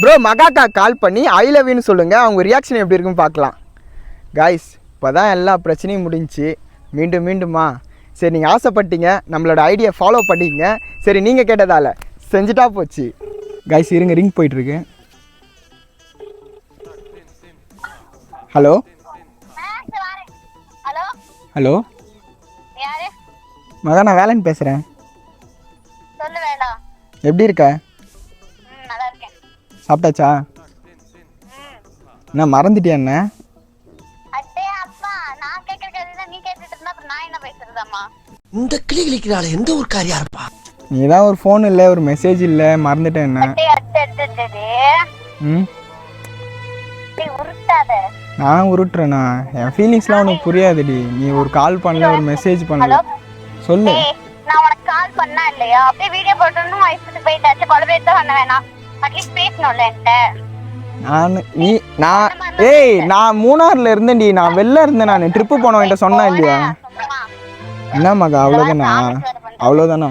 Bro மகாக்கா கால் பண்ணி I love யூன்னு சொல்லுங்கள், அவங்க ரியாக்ஷன் எப்படி இருக்குன்னு பார்க்கலாம். காய்ஸ் இப்போ தான் எல்லா பிரச்சனையும் முடிஞ்சு மீண்டுமா சரி நீங்கள் ஆசைப்பட்டீங்க, நம்மளோட ஐடியா ஃபாலோ பண்ணிக்கங்க. சரி நீங்கள் கேட்டதால் செஞ்சுட்டா போச்சு. காய்ஸ் இருங்க, ரிங் போயிட்டுருக்கு. ஹலோ ஹலோ மகா, நான் வேலைன்னு பேசுகிறேன். எப்படி இருக்க? சாப்பிட்டாச்சா? என்ன மறந்துட்டியா என்ன? இந்த கிளி கிளிக்கிறாள் எந்த ஒரு காரியா இருப்பா? நீ தான் ஒரு ஃபோன் இல்லை, ஒரு மெசேஜ் இல்லை, மறந்துட்டேன் என்ன? ம் நான் உருட்டுறேண்ணா, என் ஃபீலிங்ஸ்லாம் உனக்கு புரியாதுடி. நீ ஒரு கால் பண்ணல, ஒரு மெசேஜ் பண்ணல. சொல்லு. நான் உனக்கு கால் பண்ணா இல்லையா, அப்படியே வீடியோ போட்டோன்னு வயசுக்கு போயிட்டாச்சு. கொலபேட் தான் பண்ண வேணாம், அட்லீஸ்ட் பேசணும்ல என்கிட்ட. நான் மூணாறுல இருந்தேன்டி, நான் வெளில இருந்தேன். நான் ட்ரிப்பு போனவன்ட்ட சொன்னா இல்லையா? என்ன மகா, அவ்வளோதானா?